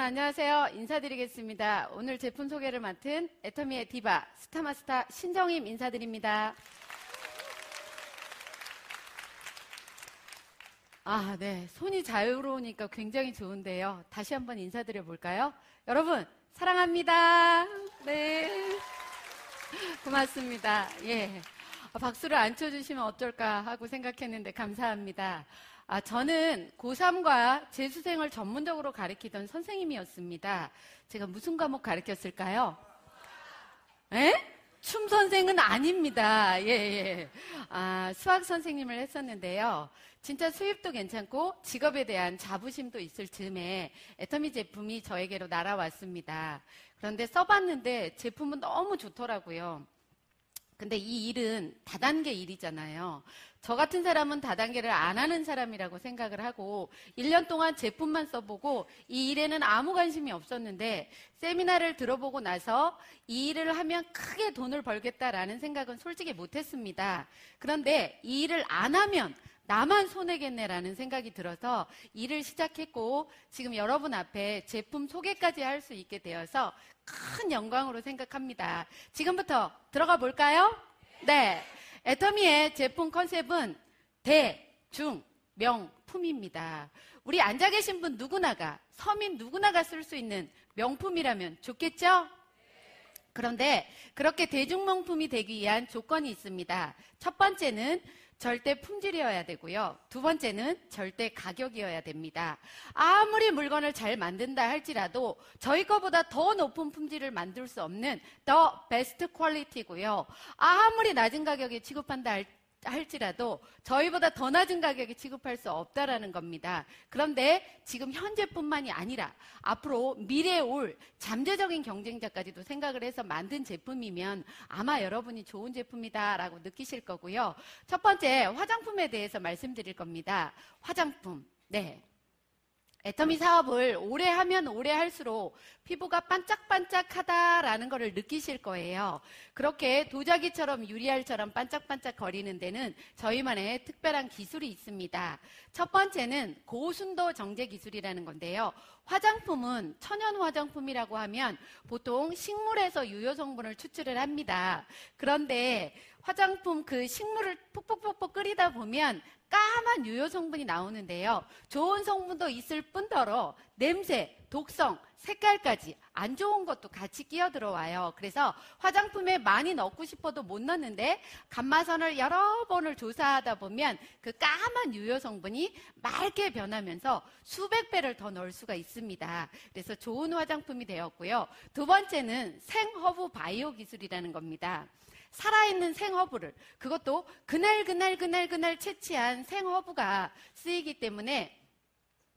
안녕하세요. 인사드리겠습니다. 오늘 제품 소개를 맡은 애터미의 디바 스타마스터 신정임 인사드립니다. 네. 손이 자유로우니까 굉장히 좋은데요. 다시 한번 인사드려 볼까요? 여러분, 사랑합니다. 네. 고맙습니다. 예. 박수를 안 쳐주시면 어쩔까 하고 생각했는데 감사합니다. 저는 고3과 재수생을 전문적으로 가르치던 선생님이었습니다. 제가 무슨 과목 가르쳤을까요? 춤 선생은 아닙니다. 예. 수학 선생님을 했었는데요. 진짜 수입도 괜찮고 직업에 대한 자부심도 있을 즈음에 애터미 제품이 저에게로 날아왔습니다. 그런데 써봤는데 제품은 너무 좋더라고요. 근데 이 일은 다단계 일이잖아요. 저 같은 사람은 다단계를 안 하는 사람이라고 생각을 하고 1년 동안 제품만 써보고 이 일에는 아무 관심이 없었는데 세미나를 들어보고 나서 이 일을 하면 크게 돈을 벌겠다라는 생각은 솔직히 못했습니다. 그런데 이 일을 안 하면 나만 손해겠네라는 생각이 들어서 일을 시작했고 지금 여러분 앞에 제품 소개까지 할 수 있게 되어서 큰 영광으로 생각합니다. 지금부터 들어가 볼까요? 네. 애터미의 제품 컨셉은 대, 중, 명품입니다. 우리 앉아 계신 분 누구나가, 서민 누구나가 쓸 수 있는 명품이라면 좋겠죠? 그런데 그렇게 대중명품이 되기 위한 조건이 있습니다. 첫 번째는 절대 품질이어야 되고요. 두 번째는 절대 가격이어야 됩니다. 아무리 물건을 잘 만든다 할지라도 저희 거보다 더 높은 품질을 만들 수 없는 더 베스트 퀄리티고요. 아무리 낮은 가격에 취급한다 할지라도 저희보다 더 낮은 가격에 취급할 수 없다라는 겁니다. 그런데 지금 현재뿐만이 아니라 앞으로 미래에 올 잠재적인 경쟁자까지도 생각을 해서 만든 제품이면 아마 여러분이 좋은 제품이다라고 느끼실 거고요. 첫 번째 화장품에 대해서 말씀드릴 겁니다. 화장품. 네. 애터미 사업을 오래 하면 오래 할수록 피부가 반짝반짝하다라는 것을 느끼실 거예요. 그렇게 도자기처럼 유리알처럼 반짝반짝 거리는 데는 저희만의 특별한 기술이 있습니다. 첫 번째는 고순도 정제 기술이라는 건데요. 화장품은 천연 화장품이라고 하면 보통 식물에서 유효 성분을 추출을 합니다. 그런데 화장품 그 식물을 푹푹푹푹 끓이다 보면 까만 유효 성분이 나오는데요. 좋은 성분도 있을 뿐더러 냄새, 독성, 색깔까지 안 좋은 것도 같이 끼어 들어와요. 그래서 화장품에 많이 넣고 싶어도 못 넣는데 감마선을 여러 번을 조사하다 보면 그 까만 유효 성분이 맑게 변하면서 수백 배를 더 넣을 수가 있습니다. 그래서 좋은 화장품이 되었고요. 두 번째는 생허브 바이오 기술이라는 겁니다. 살아있는 생허브를, 그것도 그날 채취한 생허브가 쓰이기 때문에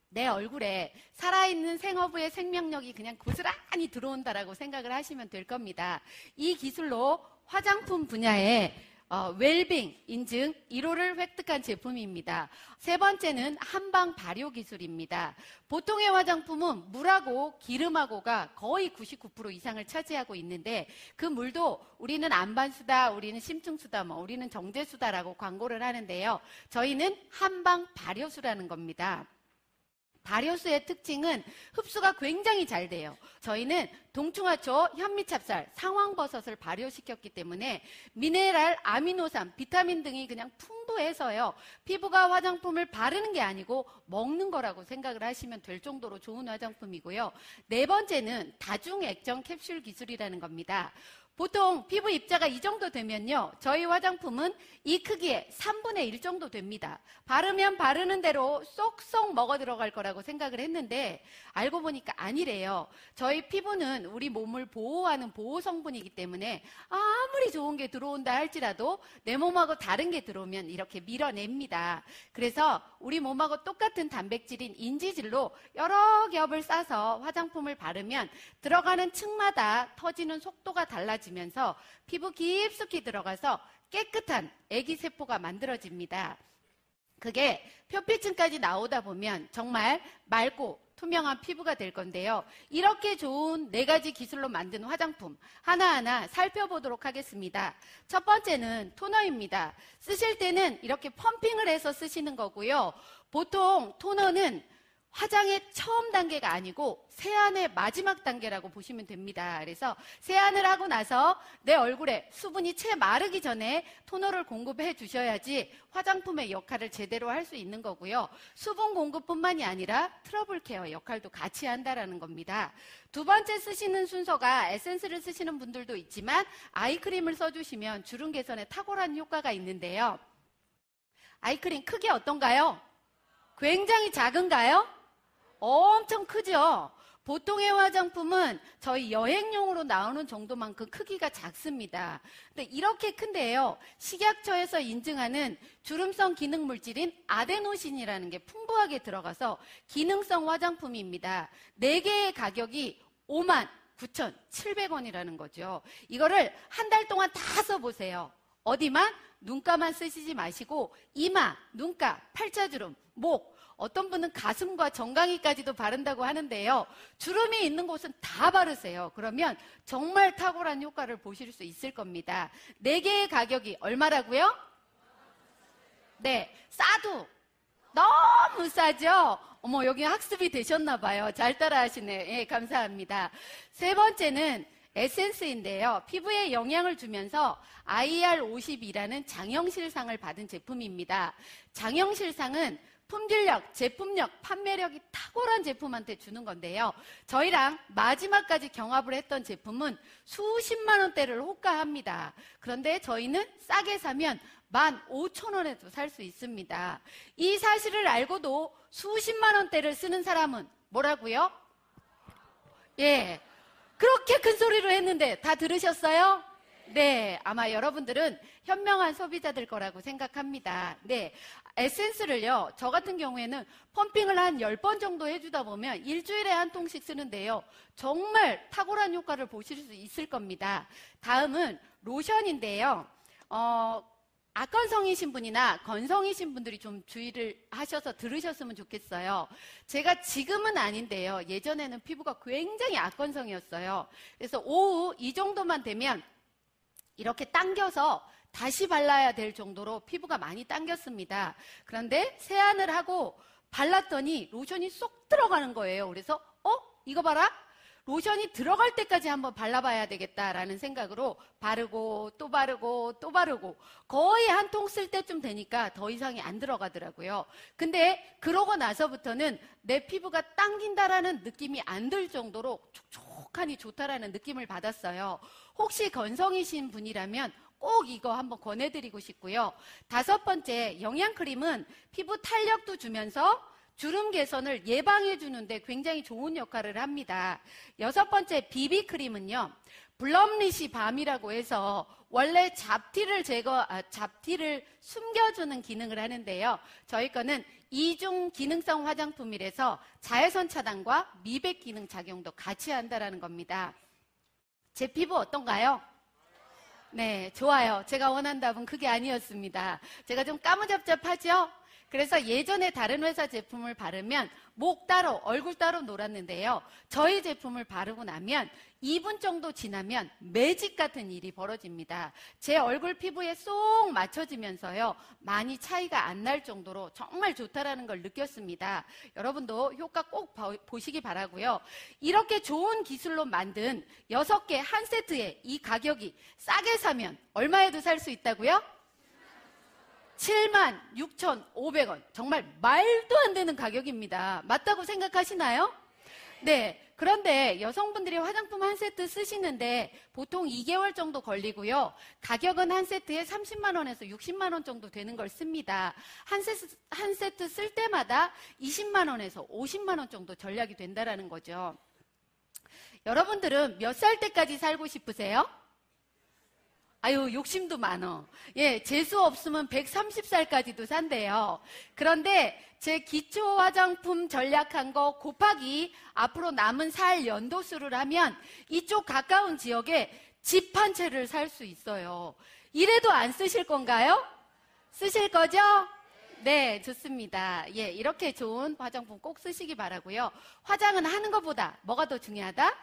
내 얼굴에 살아있는 생허브의 생명력이 그냥 고스란히 들어온다라고 생각을 하시면 될 겁니다. 이 기술로 화장품 분야에 웰빙 인증 1호를 획득한 제품입니다. 세 번째는 한방 발효 기술입니다. 보통의 화장품은 물하고 기름하고가 거의 99% 이상을 차지하고 있는데 그 물도 우리는 안반수다, 우리는 심층수다, 우리는 정제수다라고 광고를 하는데요. 저희는 한방 발효수라는 겁니다. 발효수의 특징은 흡수가 굉장히 잘 돼요. 저희는 동충하초, 현미찹쌀, 상황버섯을 발효시켰기 때문에 미네랄, 아미노산, 비타민 등이 그냥 풍부해서요. 피부가 화장품을 바르는 게 아니고 먹는 거라고 생각을 하시면 될 정도로 좋은 화장품이고요. 네 번째는 다중액정 캡슐 기술이라는 겁니다. 보통 피부 입자가 이 정도 되면요. 저희 화장품은 이 크기의 3분의 1 정도 됩니다. 바르면 바르는 대로 쏙쏙 먹어 들어갈 거라고 생각을 했는데 알고 보니까 아니래요. 저희 피부는 우리 몸을 보호하는 보호 성분이기 때문에 아무리 좋은 게 들어온다 할지라도 내 몸하고 다른 게 들어오면 이렇게 밀어냅니다. 그래서 우리 몸하고 똑같은 단백질인 인지질로 여러 겹을 싸서 화장품을 바르면 들어가는 층마다 터지는 속도가 달라지면서 피부 깊숙이 들어가서 깨끗한 애기세포가 만들어집니다. 그게 표피층까지 나오다 보면 정말 맑고 투명한 피부가 될 건데요. 이렇게 좋은 4가지 기술로 만든 화장품 하나하나 살펴보도록 하겠습니다. 첫 번째는 토너입니다. 쓰실 때는 이렇게 펌핑을 해서 쓰시는 거고요. 보통 토너는 화장의 처음 단계가 아니고 세안의 마지막 단계라고 보시면 됩니다. 그래서 세안을 하고 나서 내 얼굴에 수분이 채 마르기 전에 토너를 공급해 주셔야지 화장품의 역할을 제대로 할 수 있는 거고요. 수분 공급뿐만이 아니라 트러블 케어 역할도 같이 한다라는 겁니다. 두 번째 쓰시는 순서가 에센스를 쓰시는 분들도 있지만 아이크림을 써주시면 주름 개선에 탁월한 효과가 있는데요. 아이크림 크기 어떤가요? 굉장히 작은가요? 엄청 크죠? 보통의 화장품은 저희 여행용으로 나오는 정도만큼 크기가 작습니다. 근데 이렇게 큰데요. 식약처에서 인증하는 주름성 기능 물질인 아데노신이라는 게 풍부하게 들어가서 기능성 화장품입니다. 4개의 가격이 59,700원이라는 거죠. 이거를 한 달 동안 다 써보세요. 어디만? 눈가만 쓰시지 마시고 이마, 눈가, 팔자주름, 목, 어떤 분은 가슴과 정강이까지도 바른다고 하는데요. 주름이 있는 곳은 다 바르세요. 그러면 정말 탁월한 효과를 보실 수 있을 겁니다. 4개의 가격이 얼마라고요? 네, 싸도 너무 싸죠? 어머, 여기 학습이 되셨나 봐요. 잘 따라하시네. 예, 감사합니다. 세 번째는 에센스인데요. 피부에 영향을 주면서 IR50이라는 장형실상을 받은 제품입니다. 장형실상은 품질력, 제품력, 판매력이 탁월한 제품한테 주는 건데요. 저희랑 마지막까지 경합을 했던 제품은 수십만 원대를 호가합니다. 그런데 저희는 싸게 사면 15,000원에도 살 수 있습니다. 이 사실을 알고도 수십만 원대를 쓰는 사람은 뭐라고요? 예, 그렇게 큰 소리로 했는데 다 들으셨어요? 네, 아마 여러분들은 현명한 소비자들 거라고 생각합니다. 네, 에센스를요, 저 같은 경우에는 펌핑을 한 10번 정도 해주다 보면 일주일에 한 통씩 쓰는데요. 정말 탁월한 효과를 보실 수 있을 겁니다. 다음은 로션인데요. 악건성이신 분이나 건성이신 분들이 좀 주의를 하셔서 들으셨으면 좋겠어요. 제가 지금은 아닌데요. 예전에는 피부가 굉장히 악건성이었어요. 그래서 오후 이 정도만 되면 이렇게 당겨서 다시 발라야 될 정도로 피부가 많이 당겼습니다. 그런데 세안을 하고 발랐더니 로션이 쏙 들어가는 거예요. 그래서 이거 봐라. 로션이 들어갈 때까지 한번 발라봐야 되겠다라는 생각으로 바르고 또 바르고 또 바르고 거의 한 통 쓸 때쯤 되니까 더 이상이 안 들어가더라고요. 근데 그러고 나서부터는 내 피부가 당긴다라는 느낌이 안 들 정도로 촉촉하니 좋다라는 느낌을 받았어요. 혹시 건성이신 분이라면 꼭 이거 한번 권해드리고 싶고요. 5번째, 영양크림은 피부 탄력도 주면서 주름 개선을 예방해 주는데 굉장히 좋은 역할을 합니다. 6번째, 비비크림은요. 블럼리시 밤이라고 해서 원래 잡티를 숨겨주는 기능을 하는데요. 저희 거는 이중 기능성 화장품이라서 자외선 차단과 미백 기능 작용도 같이 한다는 겁니다. 제 피부 어떤가요? 네, 좋아요. 제가 원한 답은 그게 아니었습니다. 제가 좀 까무잡잡하죠? 그래서 예전에 다른 회사 제품을 바르면 목 따로, 얼굴 따로 놀았는데요. 저희 제품을 바르고 나면 2분 정도 지나면 매직 같은 일이 벌어집니다. 제 얼굴 피부에 쏙 맞춰지면서요. 많이 차이가 안 날 정도로 정말 좋다라는 걸 느꼈습니다. 여러분도 효과 꼭 보시기 바라고요. 이렇게 좋은 기술로 만든 6개 한 세트에 이 가격이 싸게 사면 얼마에도 살 수 있다고요? 76,500원. 정말 말도 안 되는 가격입니다. 맞다고 생각하시나요? 네. 그런데 여성분들이 화장품 한 세트 쓰시는데 보통 2개월 정도 걸리고요. 가격은 한 세트에 30만 원에서 60만 원 정도 되는 걸 씁니다. 한 세트 쓸 때마다 20만 원에서 50만 원 정도 절약이 된다는 거죠. 여러분들은 몇 살 때까지 살고 싶으세요? 아유, 욕심도 많어. 예, 재수 없으면 130살까지도 산대요. 그런데 제 기초 화장품 전략한 거 곱하기 앞으로 남은 살 연도수를 하면 이쪽 가까운 지역에 집 한 채를 살 수 있어요. 이래도 안 쓰실 건가요? 쓰실 거죠? 네, 좋습니다. 예, 이렇게 좋은 화장품 꼭 쓰시기 바라고요. 화장은 하는 것보다 뭐가 더 중요하다?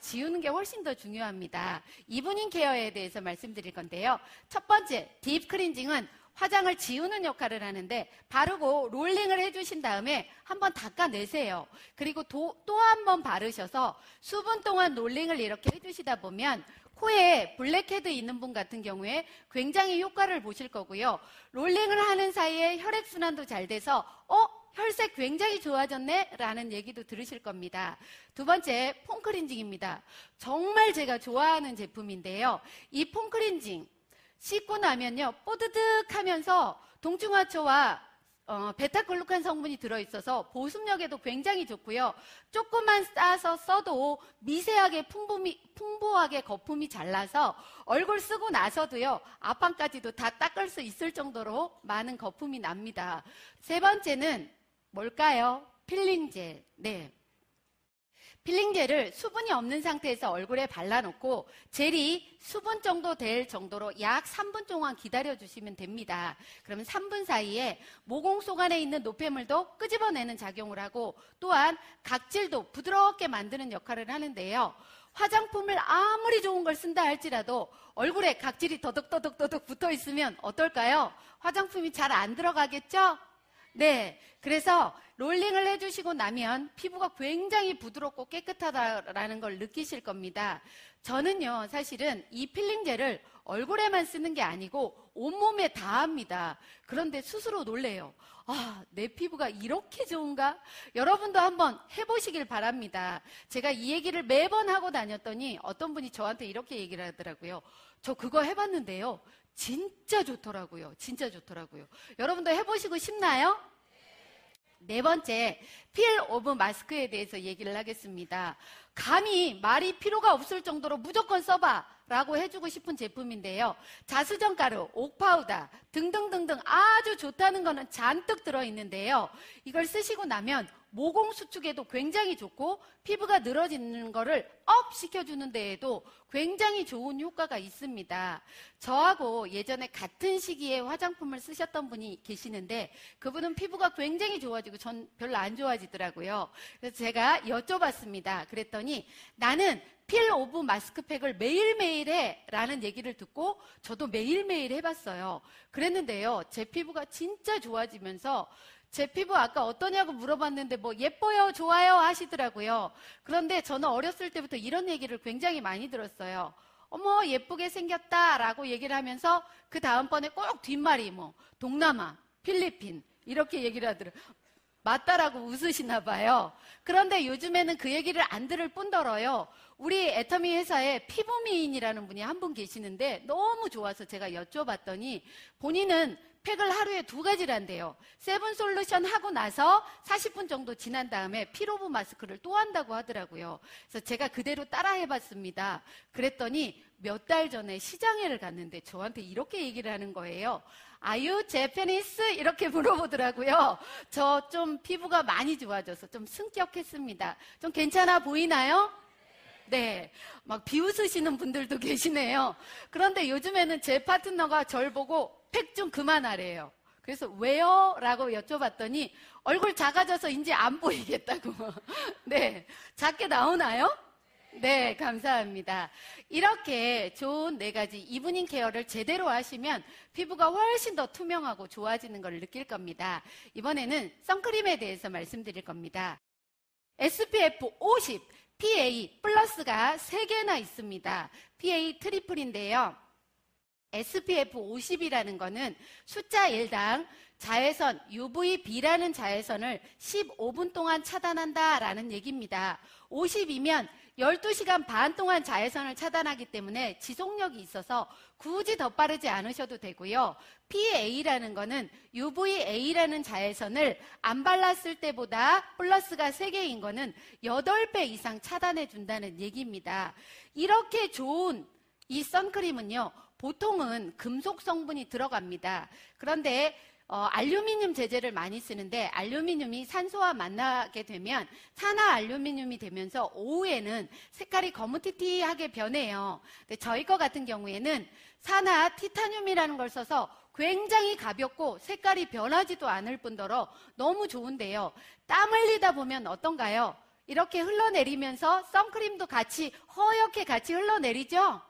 지우는 게 훨씬 더 중요합니다. 이브닝 케어에 대해서 말씀드릴 건데요. 첫 번째, 딥 클렌징은 화장을 지우는 역할을 하는데 바르고 롤링을 해주신 다음에 한번 닦아내세요. 그리고 또 한 번 바르셔서 수분 동안 롤링을 이렇게 해주시다 보면 코에 블랙헤드 있는 분 같은 경우에 굉장히 효과를 보실 거고요. 롤링을 하는 사이에 혈액순환도 잘 돼서 혈색 굉장히 좋아졌네? 라는 얘기도 들으실 겁니다. 두 번째, 폼클렌징입니다. 정말 제가 좋아하는 제품인데요. 이 폼클렌징 씻고 나면요, 뽀드득 하면서 동중화초와 베타글루칸 성분이 들어있어서 보습력에도 굉장히 좋고요. 조금만 싸서 써도 미세하게 풍부하게 거품이 잘 나서 얼굴 쓰고 나서도요, 앞판까지도 다 닦을 수 있을 정도로 많은 거품이 납니다. 세 번째는 뭘까요? 필링젤. 네. 필링젤을 수분이 없는 상태에서 얼굴에 발라놓고 젤이 수분 정도 될 정도로 약 3분 동안 기다려주시면 됩니다. 그러면 3분 사이에 모공 속 안에 있는 노폐물도 끄집어내는 작용을 하고 또한 각질도 부드럽게 만드는 역할을 하는데요. 화장품을 아무리 좋은 걸 쓴다 할지라도 얼굴에 각질이 더덕더덕 붙어 있으면 어떨까요? 화장품이 잘 안 들어가겠죠? 네, 그래서 롤링을 해주시고 나면 피부가 굉장히 부드럽고 깨끗하다라는 걸 느끼실 겁니다. 저는요, 사실은 이 필링젤을 얼굴에만 쓰는 게 아니고 온몸에 다 합니다. 그런데 스스로 놀래요. 아, 내 피부가 이렇게 좋은가? 여러분도 한번 해보시길 바랍니다. 제가 이 얘기를 매번 하고 다녔더니 어떤 분이 저한테 이렇게 얘기를 하더라고요. 저 그거 해봤는데요. 진짜 좋더라고요. 진짜 좋더라고요. 여러분도 해보시고 싶나요? 네 번째, 필 오브 마스크에 대해서 얘기를 하겠습니다. 감히 말이 필요가 없을 정도로 무조건 써봐 라고 해주고 싶은 제품인데요. 자수정 가루, 옥파우더 등등등등 아주 좋다는 거는 잔뜩 들어있는데요. 이걸 쓰시고 나면 모공 수축에도 굉장히 좋고 피부가 늘어지는 거를 업 시켜주는 데에도 굉장히 좋은 효과가 있습니다. 저하고 예전에 같은 시기에 화장품을 쓰셨던 분이 계시는데 그분은 피부가 굉장히 좋아지고 전 별로 안 좋아지더라고요. 그래서 제가 여쭤봤습니다. 그랬더니 나는 필 오브 마스크팩을 매일매일 해 라는 얘기를 듣고 저도 매일매일 해봤어요. 그랬는데요. 제 피부가 진짜 좋아지면서 제 피부 아까 어떠냐고 물어봤는데 뭐 예뻐요, 좋아요 하시더라고요. 그런데 저는 어렸을 때부터 이런 얘기를 굉장히 많이 들었어요. 어머 예쁘게 생겼다 라고 얘기를 하면서 그 다음번에 꼭 뒷말이 뭐 동남아, 필리핀 이렇게 얘기를 하더라고요. 맞다라고 웃으시나 봐요. 그런데 요즘에는 그 얘기를 안 들을 뿐더러요. 우리 애터미 회사에 피부미인이라는 분이 한 분 계시는데 너무 좋아서 제가 여쭤봤더니 본인은 팩을 하루에 2가지를 한대요. 세븐 솔루션 하고 나서 40분 정도 지난 다음에 필 오브 마스크를 또 한다고 하더라고요. 그래서 제가 그대로 따라 해봤습니다. 그랬더니 몇 달 전에 시장회를 갔는데 저한테 이렇게 얘기를 하는 거예요. Are you Japanese? 이렇게 물어보더라고요. 저 좀 피부가 많이 좋아져서 좀 승격했습니다. 좀 괜찮아 보이나요? 네, 막 비웃으시는 분들도 계시네요. 그런데 요즘에는 제 파트너가 절 보고 팩 좀 그만하래요. 그래서 왜요? 라고 여쭤봤더니 얼굴 작아져서 이제 안 보이겠다고. 네, 작게 나오나요? 네, 감사합니다. 이렇게 좋은 4가지 이브닝 케어를 제대로 하시면 피부가 훨씬 더 투명하고 좋아지는 걸 느낄 겁니다. 이번에는 선크림에 대해서 말씀드릴 겁니다. SPF 50, PA 플러스가 3개나 있습니다. PA 트리플인데요. SPF 50이라는 거는 숫자 1당 자외선 UVB라는 자외선을 15분 동안 차단한다라는 얘기입니다. 50이면 12시간 반 동안 자외선을 차단하기 때문에 지속력이 있어서 굳이 더 빠르지 않으셔도 되고요. PA라는 거는 UVA라는 자외선을 안 발랐을 때보다 플러스가 3개인 거는 8배 이상 차단해 준다는 얘기입니다. 이렇게 좋은 이 선크림은요. 보통은 금속 성분이 들어갑니다. 그런데 알루미늄 제제를 많이 쓰는데 알루미늄이 산소와 만나게 되면 산화 알루미늄이 되면서 오후에는 색깔이 거무튀튀하게 변해요. 근데 저희 거 같은 경우에는 산화 티타늄이라는 걸 써서 굉장히 가볍고 색깔이 변하지도 않을 뿐더러 너무 좋은데요. 땀 흘리다 보면 어떤가요? 이렇게 흘러내리면서 선크림도 같이 허옇게 같이 흘러내리죠?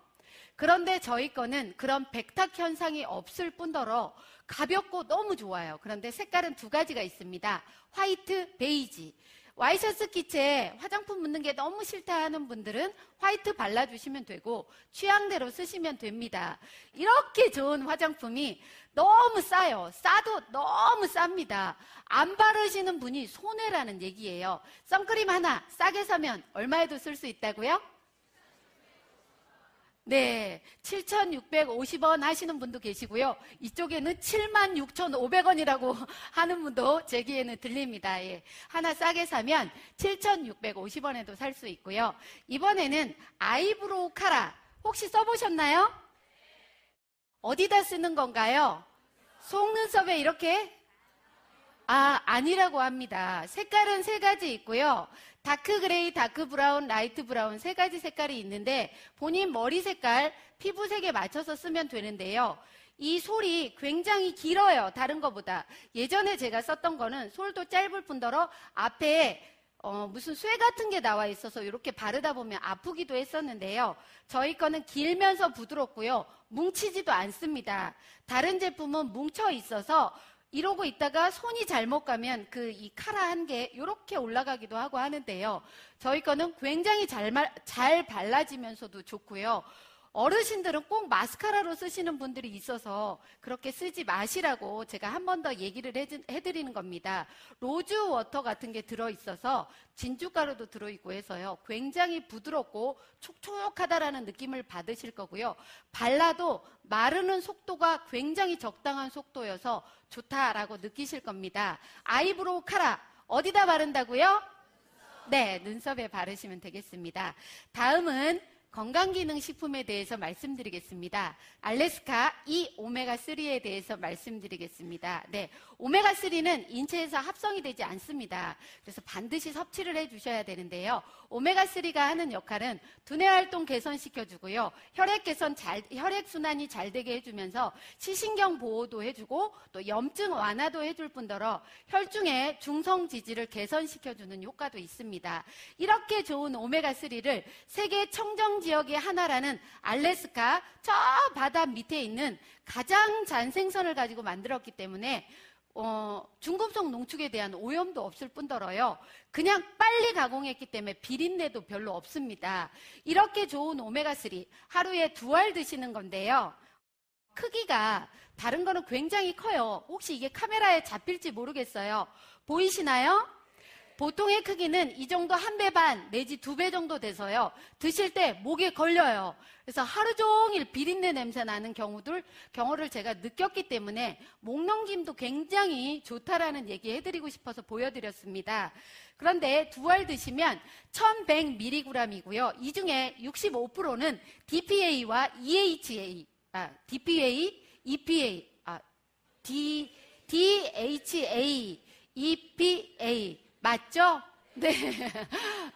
그런데 저희 거는 그런 백탁 현상이 없을 뿐더러 가볍고 너무 좋아요. 그런데 색깔은 두 가지가 있습니다. 화이트, 베이지. 와이셔츠 기체에 화장품 묻는 게 너무 싫다 하는 분들은 화이트 발라주시면 되고 취향대로 쓰시면 됩니다. 이렇게 좋은 화장품이 너무 싸요. 싸도 너무 쌉니다. 안 바르시는 분이 손해라는 얘기예요. 선크림 하나 싸게 사면 얼마에도 쓸 수 있다고요? 네, 7,650원 하시는 분도 계시고요. 이쪽에는 76,500원이라고 하는 분도 제 귀에는 들립니다. 예. 하나 싸게 사면 7,650원에도 살 수 있고요. 이번에는 아이브로우 카라 혹시 써보셨나요? 어디다 쓰는 건가요? 속눈썹에 이렇게? 아니라고 합니다. 색깔은 세 가지 있고요. 다크 그레이, 다크 브라운, 라이트 브라운 세 가지 색깔이 있는데 본인 머리 색깔, 피부색에 맞춰서 쓰면 되는데요. 이 솔이 굉장히 길어요. 다른 것보다. 예전에 제가 썼던 거는 솔도 짧을 뿐더러 앞에 무슨 쇠 같은 게 나와 있어서 이렇게 바르다 보면 아프기도 했었는데요. 저희 거는 길면서 부드럽고요. 뭉치지도 않습니다. 다른 제품은 뭉쳐 있어서 이러고 있다가 손이 잘못 가면 이 카라 한 개 이렇게 올라가기도 하고 하는데요. 저희 거는 굉장히 잘 발라지면서도 좋고요. 어르신들은 꼭 마스카라로 쓰시는 분들이 있어서 그렇게 쓰지 마시라고 제가 한 번 더 얘기를 해드리는 겁니다. 로즈 워터 같은 게 들어있어서 진주가루도 들어있고 해서요. 굉장히 부드럽고 촉촉하다라는 느낌을 받으실 거고요. 발라도 마르는 속도가 굉장히 적당한 속도여서 좋다라고 느끼실 겁니다. 아이브로우 카라 어디다 바른다고요? 네, 눈썹에 바르시면 되겠습니다. 다음은 건강기능식품에 대해서 말씀드리겠습니다. 알래스카 이 오메가3에 대해서 말씀드리겠습니다. 네, 오메가3는 인체에서 합성이 되지 않습니다. 그래서 반드시 섭취를 해주셔야 되는데요. 오메가3가 하는 역할은 두뇌 활동 개선시켜주고요. 혈액순환이 잘 되게 해주면서 시신경 보호도 해주고 또 염증 완화도 해줄 뿐더러 혈중의 중성 지질을 개선시켜주는 효과도 있습니다. 이렇게 좋은 오메가3를 세계 청정 지역의 하나라는 알래스카 저 바다 밑에 있는 가장 잔생선을 가지고 만들었기 때문에 중금속 농축에 대한 오염도 없을 뿐더러요. 그냥 빨리 가공했기 때문에 비린내도 별로 없습니다. 이렇게 좋은 오메가3 하루에 2알 드시는 건데요. 크기가 다른 거는 굉장히 커요. 혹시 이게 카메라에 잡힐지 모르겠어요. 보이시나요? 보통의 크기는 이 정도 1배 반 내지 2배 정도 돼서요. 드실 때 목에 걸려요. 그래서 하루 종일 비린내 냄새 나는 경우를 제가 느꼈기 때문에 목 넘김도 굉장히 좋다라는 얘기 해드리고 싶어서 보여드렸습니다. 그런데 2알 드시면 1100mg이고요. 이 중에 65%는 DPA와 EHA, DPA, EPA, DHA, EPA 맞죠? 네.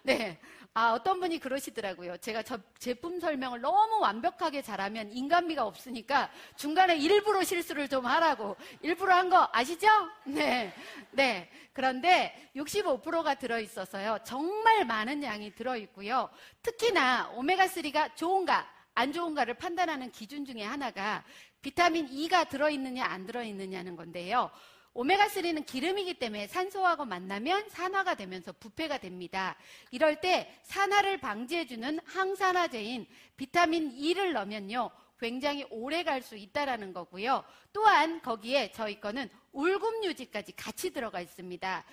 네. 어떤 분이 그러시더라고요. 제가 저 제품 설명을 너무 완벽하게 잘하면 인간미가 없으니까 중간에 일부러 실수를 좀 하라고. 일부러 한 거 아시죠? 네. 네. 그런데 65%가 들어있어서요. 정말 많은 양이 들어있고요. 특히나 오메가3가 좋은가, 안 좋은가를 판단하는 기준 중에 하나가 비타민 E가 들어있느냐, 안 들어있느냐는 건데요. 오메가3는 기름이기 때문에 산소하고 만나면 산화가 되면서 부패가 됩니다. 이럴 때 산화를 방지해주는 항산화제인 비타민 E를 넣으면요. 굉장히 오래 갈 수 있다는 거고요. 또한 거기에 저희 거는 울금 유지까지 같이 들어가 있습니다.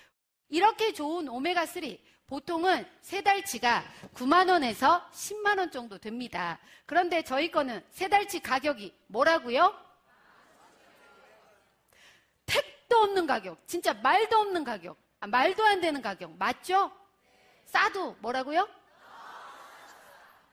이렇게 좋은 오메가3 보통은 3달치가 9만 원에서 10만 원 정도 됩니다. 그런데 저희 거는 3달치 가격이 뭐라고요? 택도 없는 가격, 진짜 말도 없는 가격, 말도 안 되는 가격, 맞죠? 싸도 뭐라고요?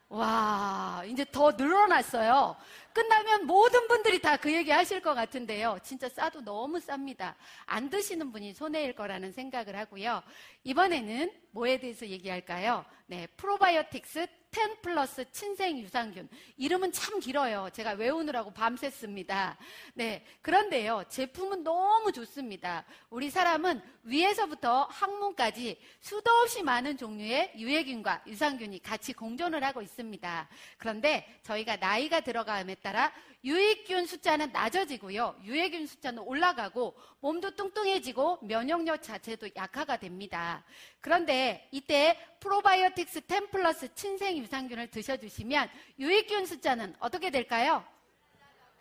와, 이제 더 늘어났어요. 끝나면 모든 분들이 다 그 얘기 하실 것 같은데요. 진짜 싸도 너무 쌉니다. 안 드시는 분이 손해일 거라는 생각을 하고요. 이번에는 뭐에 대해서 얘기할까요? 네, 프로바이오틱스 10 플러스 친생 유산균. 이름은 참 길어요. 제가 외우느라고 밤샜습니다. 네. 그런데요, 제품은 너무 좋습니다. 우리 사람은 위에서부터 항문까지 수도 없이 많은 종류의 유해균과 유산균이 같이 공존을 하고 있습니다. 그런데 저희가 나이가 들어감에 따라 유익균 숫자는 낮아지고요, 유해균 숫자는 올라가고 몸도 뚱뚱해지고 면역력 자체도 약화가 됩니다. 그런데 이때 프로바이오틱스 10 플러스 친생 유산균을 드셔주시면 유익균 숫자는 어떻게 될까요?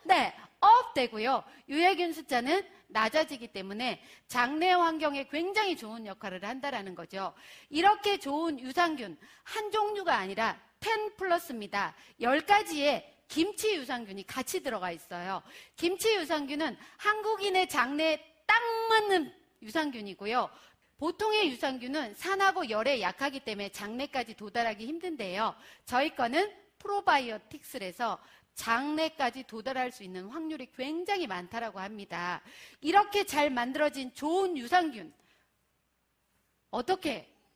네, 업 되고요, 유해균 숫자는 낮아지기 때문에 장내 환경에 굉장히 좋은 역할을 한다는 거죠. 이렇게 좋은 유산균 한 종류가 아니라 10 플러스입니다. 10가지의 김치 유산균이 같이 들어가 있어요. 김치 유산균은 한국인의 장내에 딱 맞는 유산균이고요. 보통의 유산균은 산하고 열에 약하기 때문에 장내까지 도달하기 힘든데요. 저희 거는 프로바이오틱스라서 장내까지 도달할 수 있는 확률이 굉장히 많다고 합니다. 이렇게 잘 만들어진 좋은 유산균,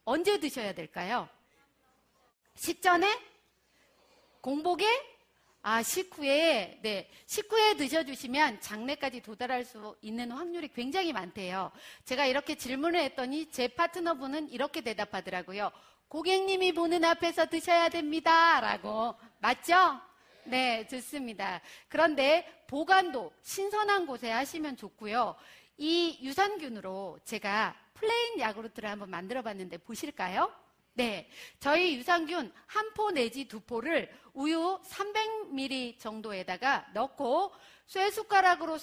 언제 드셔야 될까요? 식전에? 공복에? 식후에, 네. 식후에 드셔주시면 장내까지 도달할 수 있는 확률이 굉장히 많대요. 제가 이렇게 질문을 했더니 제 파트너분은 이렇게 대답하더라고요. 고객님이 보는 앞에서 드셔야 됩니다. 라고. 맞죠? 네, 좋습니다. 그런데 보관도 신선한 곳에 하시면 좋고요. 이 유산균으로 제가 플레인 야구르트를 한번 만들어 봤는데 보실까요? 네, 저희 유산균 한 포 내지 두 포를 우유 300ml 정도에다가 넣고 쇠젓가락으로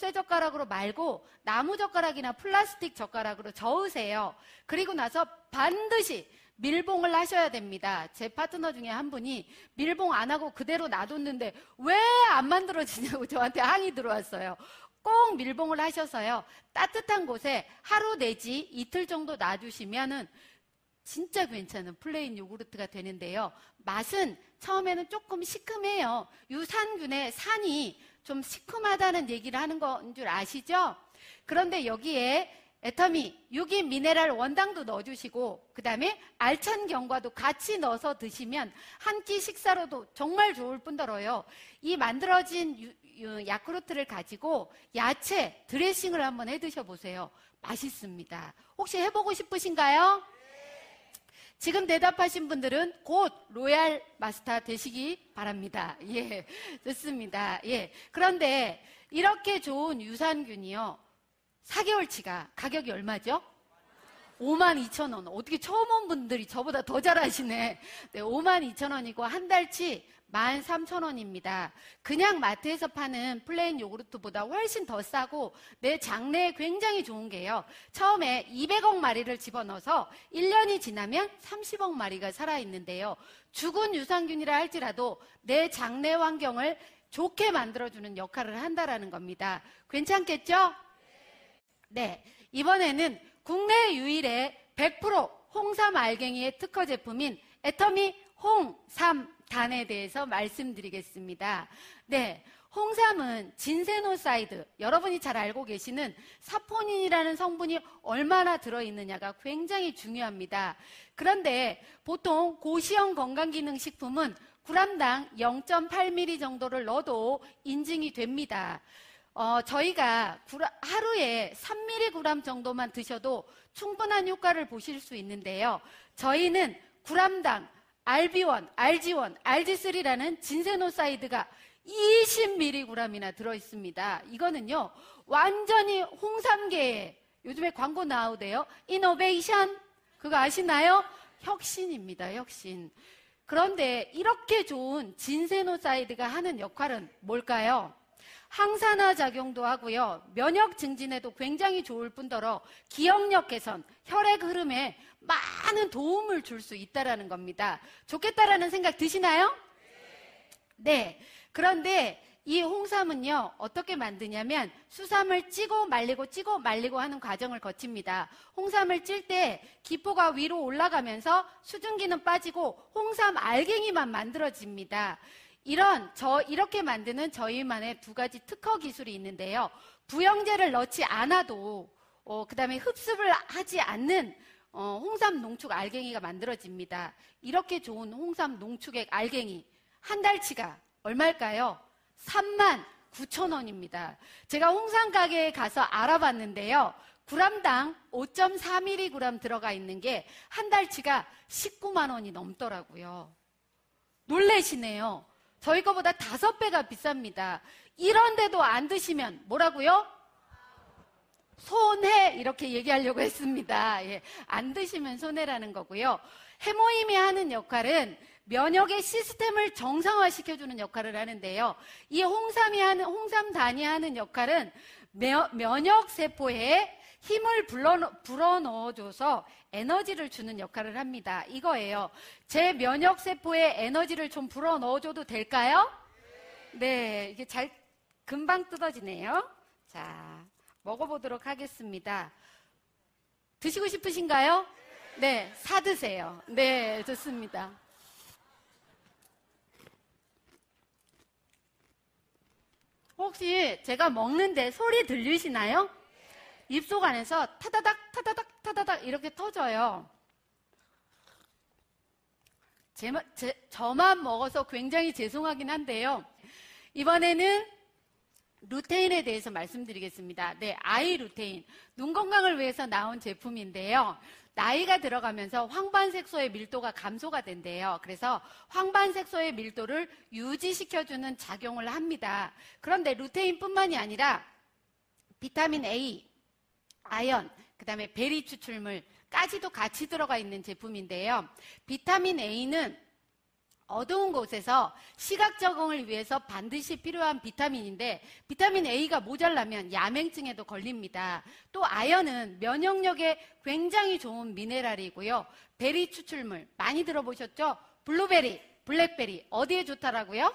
말고 나무젓가락이나 플라스틱 젓가락으로 저으세요. 그리고 나서 반드시 밀봉을 하셔야 됩니다. 제 파트너 중에 한 분이 밀봉 안 하고 그대로 놔뒀는데 왜 안 만들어지냐고 저한테 항의 들어왔어요. 꼭 밀봉을 하셔서요, 따뜻한 곳에 하루 내지 이틀 정도 놔두시면은 진짜 괜찮은 플레인 요구르트가 되는데요. 맛은 처음에는 조금 시큼해요. 유산균의 산이 좀 시큼하다는 얘기를 하는 건 줄 아시죠? 그런데 여기에 애터미, 유기 미네랄 원당도 넣어주시고 그 다음에 알찬 견과도 같이 넣어서 드시면 한 끼 식사로도 정말 좋을 뿐더러요. 이 만들어진 야쿠르트를 가지고 야채 드레싱을 한번 해 드셔보세요. 맛있습니다. 혹시 해보고 싶으신가요? 지금 대답하신 분들은 곧 로얄 마스터 되시기 바랍니다. 예, 좋습니다. 예. 그런데 이렇게 좋은 유산균이요, 4개월치가 가격이 얼마죠? 52,000원. 어떻게 처음 온 분들이 저보다 더 잘하시네. 네, 52,000원이고 한 달치 13,000원입니다. 그냥 마트에서 파는 플레인 요구르트보다 훨씬 더 싸고 내 장내에 굉장히 좋은 게요, 처음에 200억 마리를 집어넣어서 1년이 지나면 30억 마리가 살아있는데요. 죽은 유산균이라 할지라도 내 장내 환경을 좋게 만들어주는 역할을 한다는 겁니다. 괜찮겠죠? 네, 이번에는 국내 유일의 100% 홍삼 알갱이의 특허 제품인 애터미 홍삼단에 대해서 말씀드리겠습니다. 네, 홍삼은 진세노사이드, 여러분이 잘 알고 계시는 사포닌이라는 성분이 얼마나 들어있느냐가 굉장히 중요합니다. 그런데 보통 고시형 건강기능식품은 g당 0.8ml 정도를 넣어도 인증이 됩니다. 저희가 하루에 3mg 정도만 드셔도 충분한 효과를 보실 수 있는데요. 저희는 g당 RB1, RG1, RG3라는 진세노사이드가 20mg이나 들어있습니다. 이거는요, 완전히 홍삼계에 요즘에 광고 나오대요. 이노베이션, 그거 아시나요? 혁신입니다, 혁신. 그런데 이렇게 좋은 진세노사이드가 하는 역할은 뭘까요? 항산화 작용도 하고요, 면역 증진에도 굉장히 좋을 뿐더러 기억력 개선, 혈액 흐름에 많은 도움을 줄 수 있다는 겁니다. 좋겠다라는 생각 드시나요? 네. 그런데 이 홍삼은요, 어떻게 만드냐면 수삼을 찌고 말리고 하는 과정을 거칩니다. 홍삼을 찔 때 기포가 위로 올라가면서 수증기는 빠지고 홍삼 알갱이만 만들어집니다. 이렇게 만드는 저희만의 두 가지 특허 기술이 있는데요. 부영제를 넣지 않아도, 그 다음에 흡습을 하지 않는 홍삼 농축 알갱이가 만들어집니다. 이렇게 좋은 홍삼 농축액 알갱이 한 달치가 얼마일까요? 39,000원입니다. 제가 홍삼 가게에 가서 알아봤는데요. g당 5.4mg 들어가 있는 게 한 달치가 19만 원이 넘더라고요. 놀래시네요. 저희 거보다 5배가 비쌉니다. 이런데도 안 드시면 뭐라고요? 손해 이렇게 얘기하려고 했습니다. 예, 안 드시면 손해라는 거고요. 해모임이 하는 역할은 면역의 시스템을 정상화시켜주는 역할을 하는데요. 이 홍삼단이 하는 역할은 면역세포에 힘을 불어넣어줘서 에너지를 주는 역할을 합니다. 이거예요. 제 면역세포에 에너지를 좀 불어넣어줘도 될까요? 네, 이게 금방 뜯어지네요. 자, 먹어보도록 하겠습니다. 드시고 싶으신가요? 네, 사드세요. 네, 좋습니다. 혹시 제가 먹는데 소리 들리시나요? 입속 안에서 타다닥 타다닥 타다닥 이렇게 터져요. 저만 먹어서 굉장히 죄송하긴 한데요. 이번에는 루테인에 대해서 말씀드리겠습니다. 네, 아이루테인. 눈 건강을 위해서 나온 제품인데요. 나이가 들어가면서 황반색소의 밀도가 감소가 된대요. 그래서 황반색소의 밀도를 유지시켜주는 작용을 합니다. 그런데 루테인뿐만이 아니라 비타민 A, 아연, 그 다음에 베리 추출물까지도 같이 들어가 있는 제품인데요. 비타민 A는 어두운 곳에서 시각 적응을 위해서 반드시 필요한 비타민인데 비타민 A가 모자라면 야맹증에도 걸립니다. 또 아연은 면역력에 굉장히 좋은 미네랄이고요. 베리 추출물 많이 들어보셨죠? 블루베리, 블랙베리 어디에 좋다라고요?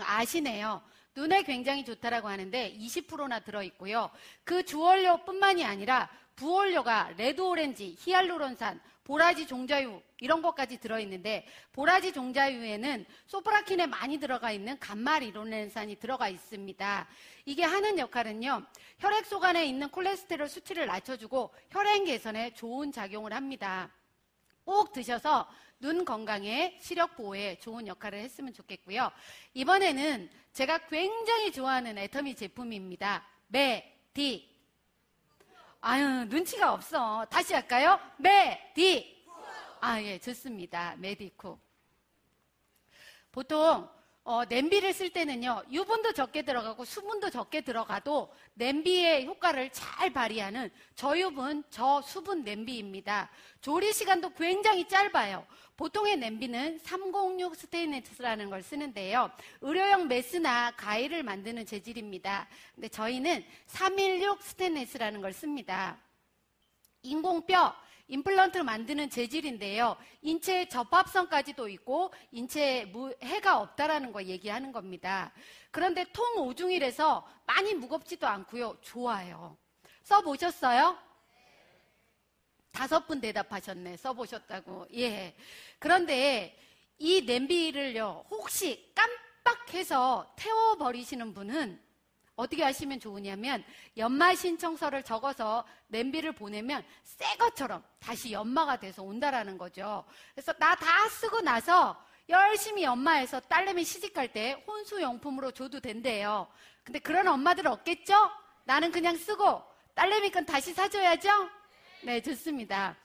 아시네요. 눈에 굉장히 좋다라고 하는데 20%나 들어있고요. 그 주원료뿐만이 아니라 부원료가 레드오렌지, 히알루론산, 보라지 종자유 이런 것까지 들어있는데 보라지 종자유에는 소프라킨에 많이 들어가 있는 감마리노렌산이 들어가 있습니다. 이게 하는 역할은요. 혈액속 안에 있는 콜레스테롤 수치를 낮춰주고 혈행 개선에 좋은 작용을 합니다. 꼭 드셔서 눈 건강에 시력 보호에 좋은 역할을 했으면 좋겠고요. 이번에는 제가 굉장히 좋아하는 애터미 제품입니다. 메디. 아유, 눈치가 없어. 다시 할까요? 메디. 아, 예, 좋습니다. 메디쿠. 보통 냄비를 쓸 때는요, 유분도 적게 들어가고 수분도 적게 들어가도 냄비의 효과를 잘 발휘하는 저유분, 저수분 냄비입니다. 조리 시간도 굉장히 짧아요. 보통의 냄비는 306 스테인리스라는 걸 쓰는데요. 의료용 메스나 가위를 만드는 재질입니다. 근데 저희는 316 스테인리스라는 걸 씁니다. 인공뼈, 임플란트를 만드는 재질인데요. 인체의 접합성까지도 있고 인체에 해가 없다라는 거 얘기하는 겁니다. 그런데 통오중이라서 많이 무겁지도 않고요. 좋아요. 써보셨어요? 5분 대답하셨네. 써보셨다고. 예. 그런데 이 냄비를요. 혹시 깜빡해서 태워버리시는 분은 어떻게 하시면 좋으냐면 연마 신청서를 적어서 냄비를 보내면 새 것처럼 다시 연마가 돼서 온다라는 거죠. 그래서 나 다 쓰고 나서 열심히 연마해서 딸내미 시집갈 때 혼수용품으로 줘도 된대요. 근데 그런 엄마들 없겠죠? 나는 그냥 쓰고 딸내미 건 다시 사줘야죠? 네, 좋습니다.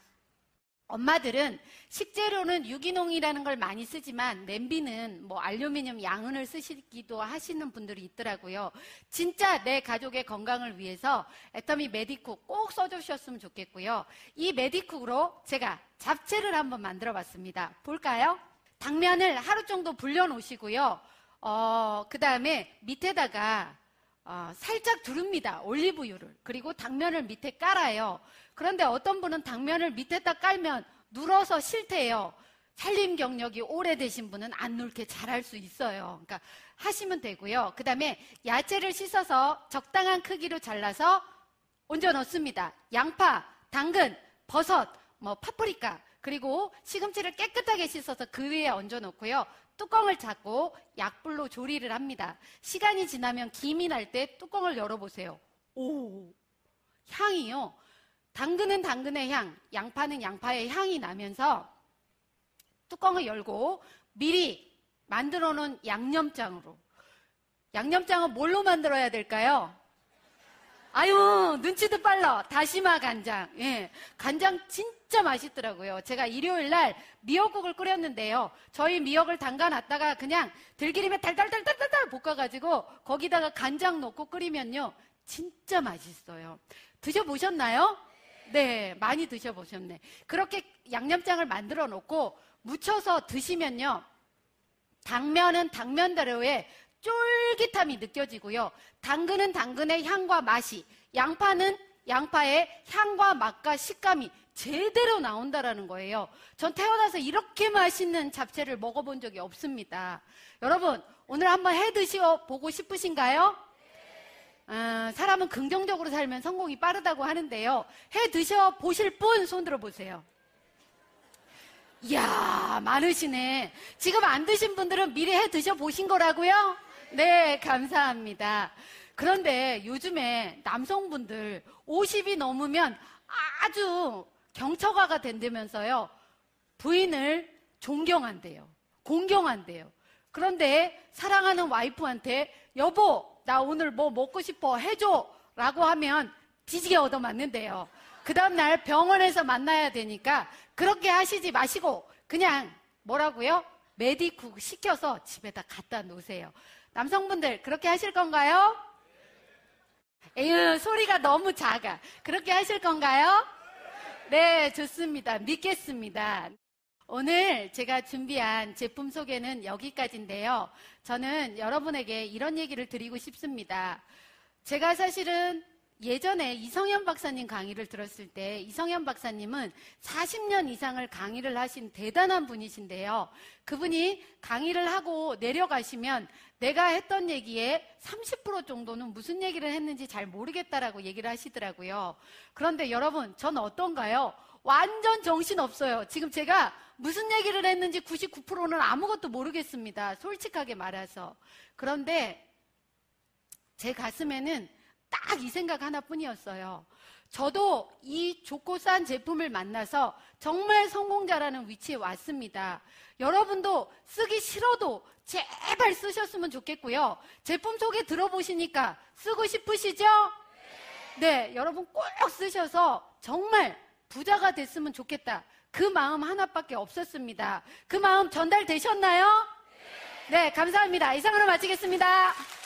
엄마들은 식재료는 유기농이라는 걸 많이 쓰지만 냄비는 뭐 알루미늄 양은을 쓰시기도 하시는 분들이 있더라고요. 진짜 내 가족의 건강을 위해서 애터미 메디쿡 꼭 써주셨으면 좋겠고요. 이 메디쿡으로 제가 잡채를 한번 만들어 봤습니다. 볼까요? 당면을 하루 정도 불려 놓으시고요. 그 다음에 밑에다가 살짝 두릅니다. 올리브유를. 그리고 당면을 밑에 깔아요. 그런데 어떤 분은 당면을 밑에다 깔면 눌어서 싫대요. 살림 경력이 오래되신 분은 안 눌게 잘할 수 있어요. 그러니까 하시면 되고요. 그 다음에 야채를 씻어서 적당한 크기로 잘라서 얹어 넣습니다. 양파, 당근, 버섯, 파프리카, 그리고 시금치를 깨끗하게 씻어서 그 위에 얹어 놓고요. 뚜껑을 잡고 약불로 조리를 합니다. 시간이 지나면 김이 날 때 뚜껑을 열어보세요. 오, 향이요. 당근은 당근의 향, 양파는 양파의 향이 나면서 뚜껑을 열고 미리 만들어 놓은 양념장으로. 양념장은 뭘로 만들어야 될까요? 아유, 눈치도 빨라. 다시마 간장. 예. 간장 진짜 맛있더라고요. 제가 일요일 날 미역국을 끓였는데요. 저희 미역을 담가놨다가 그냥 들기름에 달달달달달달 볶아가지고 거기다가 간장 넣고 끓이면요. 진짜 맛있어요. 드셔보셨나요? 네, 많이 드셔보셨네. 그렇게 양념장을 만들어 놓고 무쳐서 드시면요. 당면은 당면대로의 쫄깃함이 느껴지고요. 당근은 당근의 향과 맛이, 양파는 양파의 향과 맛과 식감이 제대로 나온다라는 거예요. 전 태어나서 이렇게 맛있는 잡채를 먹어본 적이 없습니다. 여러분, 오늘 한번 해 드셔보고 싶으신가요? 사람은 긍정적으로 살면 성공이 빠르다고 하는데요. 해 드셔보실 분 손 들어보세요. 이야, 많으시네. 지금 안 드신 분들은 미리 해 드셔보신 거라고요? 네, 감사합니다. 그런데 요즘에 남성분들 50이 넘으면 아주 경처가가 된다면서요. 부인을 존경한대요. 공경한대요. 그런데 사랑하는 와이프한테 여보, 나 오늘 뭐 먹고 싶어 해줘 라고 하면 뒤지게 얻어맞는데요. 그 다음날 병원에서 만나야 되니까 그렇게 하시지 마시고 그냥 뭐라고요? 메디쿡 시켜서 집에다 갖다 놓으세요. 남성분들 그렇게 하실 건가요? 에휴, 소리가 너무 작아. 그렇게 하실 건가요? 네, 좋습니다. 믿겠습니다. 오늘 제가 준비한 제품 소개는 여기까지인데요. 저는 여러분에게 이런 얘기를 드리고 싶습니다. 제가 사실은 예전에 이성현 박사님 강의를 들었을 때 이성현 박사님은 40년 이상을 강의를 하신 대단한 분이신데요. 그분이 강의를 하고 내려가시면 내가 했던 얘기에 30% 정도는 무슨 얘기를 했는지 잘 모르겠다라고 얘기를 하시더라고요. 그런데 여러분, 저는 어떤가요? 완전 정신없어요. 지금 제가 무슨 얘기를 했는지 99%는 아무것도 모르겠습니다. 솔직하게 말해서. 그런데 제 가슴에는 딱 이 생각 하나뿐이었어요. 저도 이 좋고 싼 제품을 만나서 정말 성공자라는 위치에 왔습니다. 여러분도 쓰기 싫어도 제발 쓰셨으면 좋겠고요. 제품 소개 들어보시니까 쓰고 싶으시죠? 네, 여러분 꼭 쓰셔서 정말 부자가 됐으면 좋겠다. 그 마음 하나밖에 없었습니다. 그 마음 전달되셨나요? 네, 감사합니다. 이상으로 마치겠습니다.